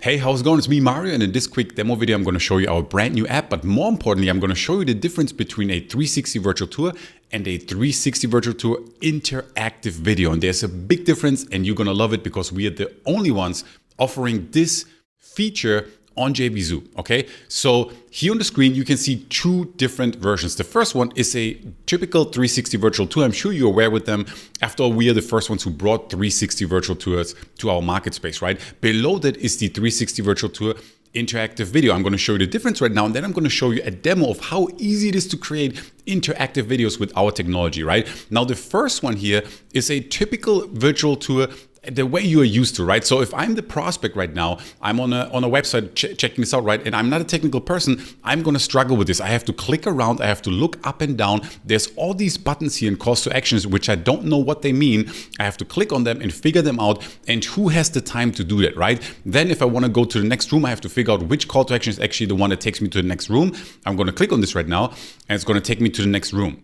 Hey, how's it going? It's me, Mario, and in this quick demo video, I'm going to show you our brand new app, but more importantly, I'm going to show you the difference between a 360 virtual tour and a 360 virtual tour interactive video. And there's a big difference, and you're going to love it because we are the only ones offering this feature on JVZoo, okay? So here on the screen, you can see two different versions. The first one is a typical 360 virtual tour. I'm sure you're aware with them. After all, we are the first ones who brought 360 virtual tours to our market space, right? Below that is the 360 virtual tour interactive video. I'm going to show you the difference right now, and then I'm going to show you a demo of how easy it is to create interactive videos with our technology, right? Now, the first one here is a typical virtual tour the way you are used to, right? So if I'm the prospect right now, I'm on a website checking this out, right? And I'm not a technical person, I'm gonna struggle with this. I have to click around, I have to look up and down. There's all these buttons here and calls to actions, which I don't know what they mean. I have to click on them and figure them out. And who has the time to do that, right? Then if I wanna go to the next room, I have to figure out which call to action is actually the one that takes me to the next room. I'm gonna click on this right now, and it's gonna take me to the next room.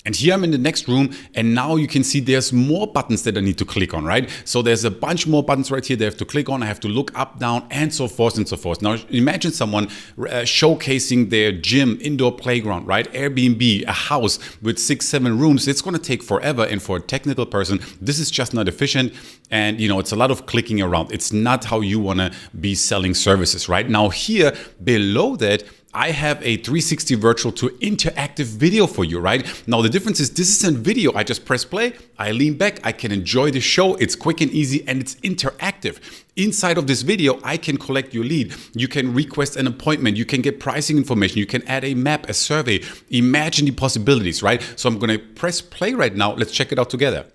And here I'm in the next room, and now you can see there's more buttons that I need to click on, right? So there's a bunch more buttons right here that I have to click on. I have to look up, down, and so forth and so forth. Now imagine someone showcasing their gym, indoor playground, right? Airbnb, a house with 6-7 rooms. It's gonna take forever, and for a technical person, this is just not efficient. And it's a lot of clicking around. It's not how you wanna be selling services, right? Now here, below that, I have a 360 virtual tour interactive video for you, right? Now the difference is this isn't video. I just press play, I lean back, I can enjoy the show. It's quick and easy, and it's interactive. Inside of this video, I can collect your lead. You can request an appointment. You can get pricing information. You can add a map, a survey. Imagine the possibilities, right? So I'm gonna press play right now. Let's check it out together.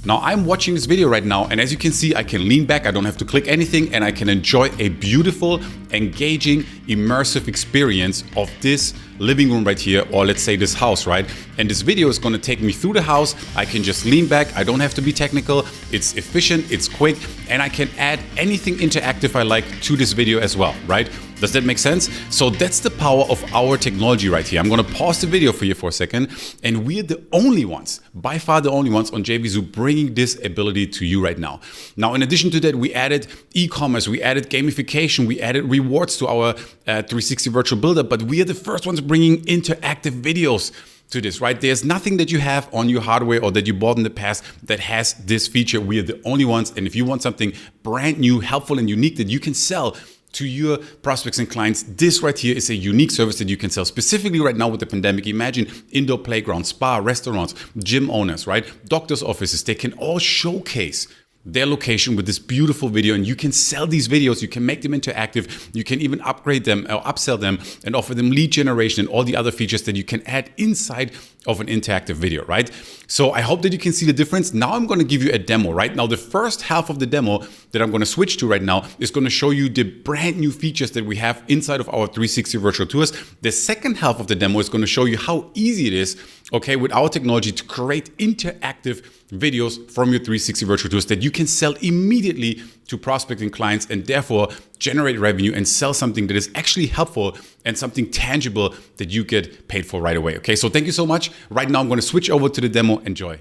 Now I'm watching this video right now, and as you can see, I can lean back, I don't have to click anything, and I can enjoy a beautiful, engaging, immersive experience of this living room right here, or let's say this house, right? And this video is gonna take me through the house. I can just lean back, I don't have to be technical, it's efficient, it's quick, and I can add anything interactive I like to this video as well, right? Does that make sense? So that's the power of our technology right here. I'm gonna pause the video for you for a second, and we're the only ones, by far the only ones on JVZoo bringing this ability to you right now. Now, in addition to that, we added e-commerce, we added gamification, we added rewards to our 360 virtual builder, but we are the first ones bringing interactive videos to this, right? There's nothing that you have on your hardware or that you bought in the past that has this feature. We are the only ones, and if you want something brand new, helpful, and unique that you can sell to your prospects and clients, this right here is a unique service that you can sell. Specifically right now with the pandemic, imagine indoor playgrounds, spa, restaurants, gym owners, right? Doctors' offices, they can all showcase their location with this beautiful video, and you can sell these videos, you can make them interactive, you can even upgrade them or upsell them and offer them lead generation and all the other features that you can add inside of an interactive video, right? So I hope that you can see the difference. Now I'm gonna give you a demo, right? Now the first half of the demo that I'm gonna switch to right now is gonna show you the brand new features that we have inside of our 360 virtual tours. The second half of the demo is gonna show you how easy it is, okay, with our technology to create interactive videos from your 360 virtual tours that you can sell immediately to prospecting clients, and therefore generate revenue and sell something that is actually helpful and something tangible that you get paid for right away. Okay, so thank you so much. Right now I'm going to switch over to the demo. Enjoy.